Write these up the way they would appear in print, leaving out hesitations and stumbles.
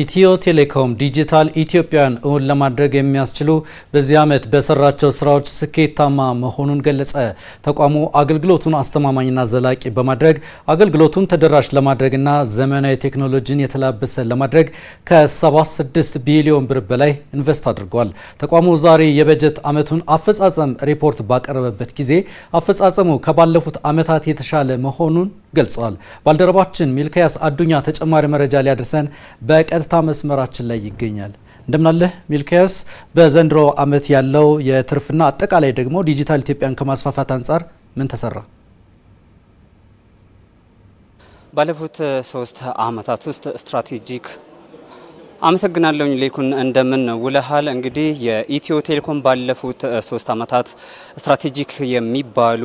ኢትዮ ቴሌኮም ዲጂታል ኢትዮጵያን እውን ለማድረግ የሚያስችሉ በዚህ ዓመት በሰራቸው ስራዎች ስኬታማ መሆኑን ገለጸ። ተቋሙ አገልግሎቱን አስተማማኝና ዘላቂ በማድረግ አገልግሎቱን ተደራሽ ለማድረግና ዘመናዊ ቴክኖሎጂን የተላበሰ ለማድረግ ከ76 ቢሊዮን ብር በላይ ኢንቨስት አድርጓል። ተቋሙ ዛሬ የበጀት ዓመቱን አፈጻጸም ሪፖርት ባቀረበበት ጊዜ አፈጻጸሙ ከባለፉት ዓመታት የተሻለ መሆኑን ገልጿል። ባልደረባችን ሚልካያስ አዱኛ ተጨማሪ መረጃ ሊያደርሰን በቀጥታ መስመራችን ላይ ይገኛል። እንደምናለህ ሚልካያስ፣ በዘንድሮ ዓመት ያለው የትርፍና አጠቃላይ ደግሞ ዲጂታል ኢትዮጵያን ከማስፋፋት አንጻር ምን ተሰራ? ባለፉት 3 ዓመታት ውስጥ ስትራቴጂክ አመሰግናለሁ ሌኩን እንደምን ውለሃል። እንግዲህ የኢትዮ ቴሌኮም ባለፉት 3 ዓመታት ስትራቴጂክ የሚባሉ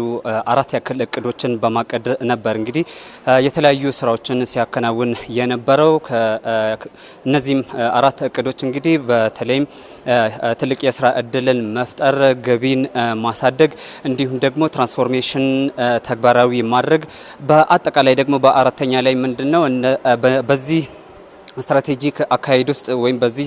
4 ያክል እቅዶችን በማቀድ ነበር እንግዲህ የተለያዩ ስራዎችን ሲያከናውን የነበረው። እነዚህም 4 እቅዶች እንግዲህ በተለይም ትልቅ የስራ እድልን መፍጠር፣ ገቢን ማሳደግ፣ እንዲሁም ደግሞ ትራንስፎርሜሽን ተግባራዊ ማድረግ፣ በአጠቃላይ ደግሞ በአራተኛ ላይ ምንድነው በዚህ ስትራቴጂክ አካሄድ ውስጥ ወይም በዚህ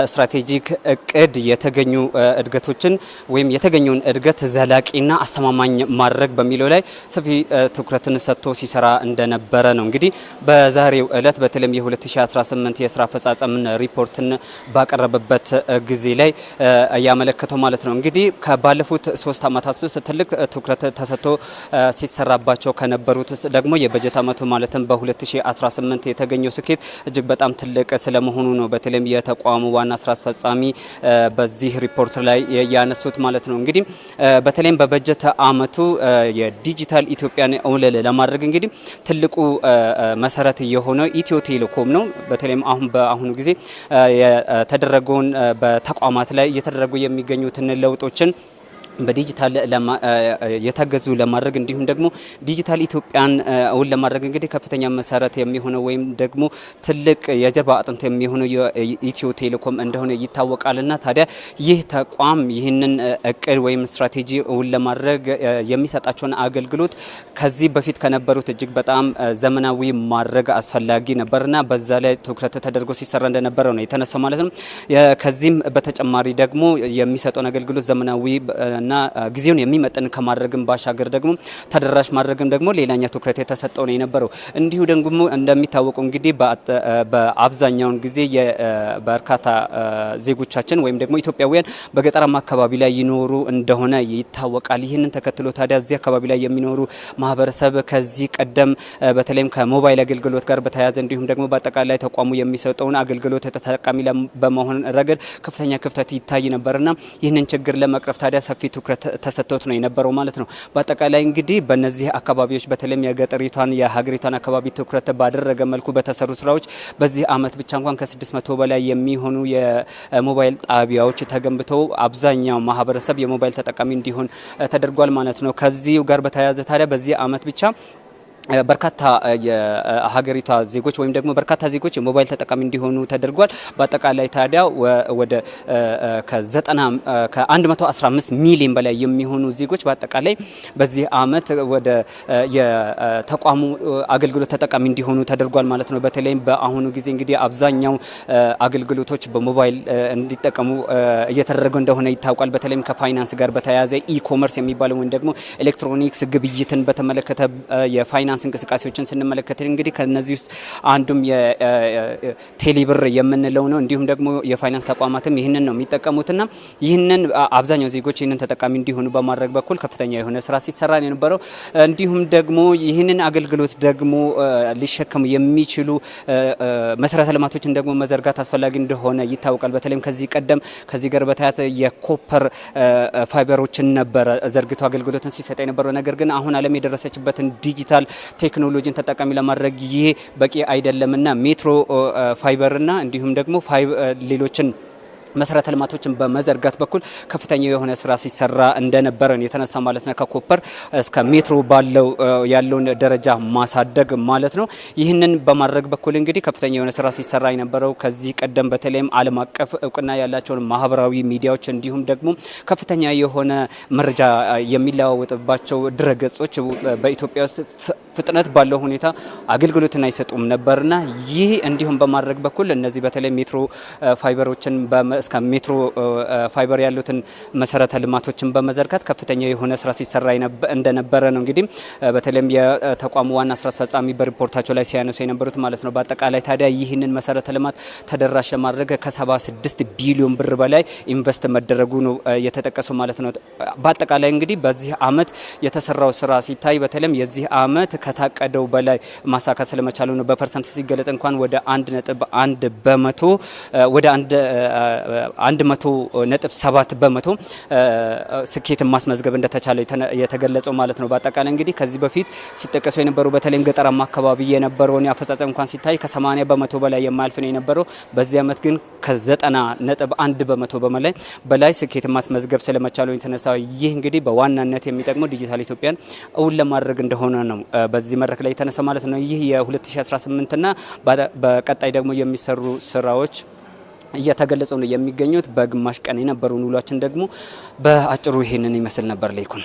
ስትራቴጂክ እቅድ የተገኙ እድገቶችን ወይም የተገኘውን እድገት ዘላቂና አስተማማኝ ማድረግ በሚለው ላይ ሰፊ ትኩረትን ሰጥቶ ሲሰራ እንደነበረ ነው። እንግዲህ በዛሬው ዕለት በተለይም የ2018 የስራ አፈጻጸምን ሪፖርትን ባቀረበበት ጊዜ ላይ ያመለከተው ማለት ነው። እንግዲህ ከባለፉት 3 ዓመታት ውስጥ ትልቅ ትኩረት ተሰጥቶ ሲሰራባቸው ከነበሩት ውስጥ ደግሞ የበጀት ዓመቱ ማለትም በ2018 የተገኘው ስኬት እጅግ በጣም ትልቅ ስለመሆኑ ነው በተለይም የተቋሙ ዋና ስራ አስፈጻሚ በዚህ ሪፖርት ላይ ያነሱት ማለት ነው። እንግዲህ በተለይም በበጀት ዓመቱ የዲጂታል ኢትዮጵያን እውን ለማድረግ እንግዲህ ትልቁ መሰረት የሆነው ኢትዮ ቴሌኮም ነው። በተለይም በአሁኑ ጊዜ የተደረገውን በተቋማት ላይ እየተደረጉ የሚገኙትን ለውጦችን በዲጂታል የተገዙ ለማድረግ እንዲሁም ደግሞ ዲጂታል ኢትዮጵያን እውን ለማድረግ እንግዲህ ከፍተኛ መሰረት የሚሆነው ወይም ደግሞ ትልቅ የጀርባ አጥንት የሚሆነው የኢትዮ ቴሌኮም እንደሆነ ይታወቃልና ታዲያ ይህ ተቋም ይህንን እቅድ ወይም ስትራቴጂ እውን ለማድረግ የሚሰጣቸውን አገልግሎት ከዚህ በፊት ከነበሩት እጅግ በጣም ዘመናዊ ማድረግ አስፈላጊ ነበርና በዛ ላይ ትኩረት ተደርጎ ሲሰራ እንደነበረ ነው የተነሳው ማለት ነው። ከዚህም በተጨማሪ ደግሞ የሚሰጠውን አገልግሎት ዘመናዊ እና ጊዜውን የሚመጥን ከማድረግም ባሻገር ደግሞ ተደራሽ ማድረግም ደግሞ ሌላኛ ትኩረት የተሰጠው ነው የነበረው። እንዲሁ ደግሞ እንደሚታወቀው እንግዲህ በአብዛኛውን ጊዜ በርካታ ዜጎቻችን ወይም ደግሞ ኢትዮጵያውያን በገጠራማ አካባቢ ላይ ይኖሩ እንደሆነ ይታወቃል። ይህንን ተከትሎ ታዲያ እዚህ አካባቢ ላይ የሚኖሩ ማህበረሰብ ከዚህ ቀደም በተለይም ከሞባይል አገልግሎት ጋር በተያያዘ እንዲሁም ደግሞ በአጠቃላይ ተቋሙ የሚሰጠውን አገልግሎት ተጠቃሚ በመሆን ረገድ ከፍተኛ ክፍተት ይታይ ነበርና ይህንን ችግር ለመቅረፍ ታዲያ ሰፊ ትኩረት ተሰጥቶት ነው የነበረው ማለት ነው። በአጠቃላይ እንግዲህ በእነዚህ አካባቢዎች በተለይም የገጠሪቷን የሀገሪቷን አካባቢ ትኩረት ባደረገ መልኩ በተሰሩ ስራዎች በዚህ ዓመት ብቻ እንኳን ከ600 በላይ የሚሆኑ የሞባይል ጣቢያዎች ተገንብተው አብዛኛው ማህበረሰብ የሞባይል ተጠቃሚ እንዲሆን ተደርጓል ማለት ነው። ከዚህ ጋር በተያያዘ ታዲያ በዚህ ዓመት ብቻ በርካታ የሀገሪቷ ዜጎች ወይም ደግሞ በርካታ ዜጎች የሞባይል ተጠቃሚ እንዲሆኑ ተደርጓል። በአጠቃላይ ታዲያ ወደ ከ115 ሚሊዮን በላይ የሚሆኑ ዜጎች በአጠቃላይ በዚህ ዓመት ወደ የተቋሙ አገልግሎት ተጠቃሚ እንዲሆኑ ተደርጓል ማለት ነው። በተለይም በአሁኑ ጊዜ እንግዲህ አብዛኛው አገልግሎቶች በሞባይል እንዲጠቀሙ እየተደረገ እንደሆነ ይታወቃል። በተለይም ከፋይናንስ ጋር በተያያዘ ኢኮመርስ የሚባለው ወይም ደግሞ ኤሌክትሮኒክስ ግብይትን በተመለከተ የፋይናንስ እንቅስቃሴዎችን ስንመለከት እንግዲህ ከነዚህ ውስጥ አንዱም የቴሌብር የምንለው ነው። እንዲሁም ደግሞ የፋይናንስ ተቋማትም ይህንን ነው የሚጠቀሙትና ይህንን አብዛኛው ዜጎች ይህንን ተጠቃሚ እንዲሆኑ በማድረግ በኩል ከፍተኛ የሆነ ስራ ሲሰራ ነው የነበረው። እንዲሁም ደግሞ ይህንን አገልግሎት ደግሞ ሊሸከሙ የሚችሉ መሰረተ ልማቶችን ደግሞ መዘርጋት አስፈላጊ እንደሆነ ይታወቃል። በተለይም ከዚህ ቀደም ከዚህ ጋር በተያያዘ የኮፐር ፋይበሮችን ነበረ ዘርግቶ አገልግሎትን ሲሰጥ የነበረው። ነገር ግን አሁን ዓለም የደረሰችበትን ዲጂታል ቴክኖሎጂን ተጠቃሚ ለማድረግ ይሄ በቂ አይደለምና ሜትሮ ፋይበርና እንዲሁም ደግሞ ሌሎችን መሰረተ ልማቶችን በመዘርጋት በኩል ከፍተኛ የሆነ ስራ ሲሰራ እንደነበረ የተነሳ ማለት ነው። ከኮፐር እስከ ሜትሮ ባለው ያለውን ደረጃ ማሳደግ ማለት ነው። ይህንን በማድረግ በኩል እንግዲህ ከፍተኛ የሆነ ስራ ሲሰራ የነበረው ከዚህ ቀደም በተለይም ዓለም አቀፍ እውቅና ያላቸውን ማህበራዊ ሚዲያዎች እንዲሁም ደግሞ ከፍተኛ የሆነ መረጃ የሚለዋወጥባቸው ድረገጾች በኢትዮጵያ ውስጥ ፍጥነት ባለው ሁኔታ አገልግሎትን አይሰጡም ነበርና ይህ እንዲሁም በማድረግ በኩል እነዚህ በተለይ ሜትሮ ፋይበሮችን እስከ ሜትሮ ፋይበር ያሉትን መሰረተ ልማቶችን በመዘርጋት ከፍተኛ የሆነ ስራ ሲሰራ እንደነበረ ነው። እንግዲህ በተለይም የተቋሙ ዋና ስራ አስፈጻሚ በሪፖርታቸው ላይ ሲያነሱ የነበሩት ማለት ነው። በአጠቃላይ ታዲያ ይህንን መሰረተ ልማት ተደራሽ ለማድረግ ከ76 ቢሊዮን ብር በላይ ኢንቨስት መደረጉ ነው የተጠቀሰው ማለት ነው። በአጠቃላይ እንግዲህ በዚህ አመት የተሰራው ስራ ሲታይ በተለይም የዚህ አመት ከታቀደው በላይ ማሳካት ስለመቻሉ ነው። በፐርሰንት ሲገለጥ እንኳን ወደ 1.1 በመቶ ወደ 100.7 በመቶ ስኬትን ማስመዝገብ እንደተቻለ የተገለጸው ማለት ነው። በአጠቃላይ እንግዲህ ከዚህ በፊት ሲጠቀሱ የነበሩ በተለይም ገጠራማ አካባቢ የነበረውን አፈጻጸም እንኳን ሲታይ ከ80 በመቶ በላይ የማያልፍ ነው የነበረው። በዚህ አመት ግን ከ90.1 በመቶ በላይ ስኬትን ማስመዝገብ ስለመቻሉ የተነሳ ይህ እንግዲህ በዋናነት የሚጠቅመው ዲጂታል ኢትዮጵያን እውን ለማድረግ እንደሆነ ነው በዚህ መድረክ ላይ የተነሳ ማለት ነው። ይህ የ2018 እና በቀጣይ ደግሞ የሚሰሩ ስራዎች እየተገለጹ ነው የሚገኙት። በግማሽ ቀን የነበረውን ውሏችን ደግሞ በአጭሩ ይሄንን ይመስል ነበር። ላይኩን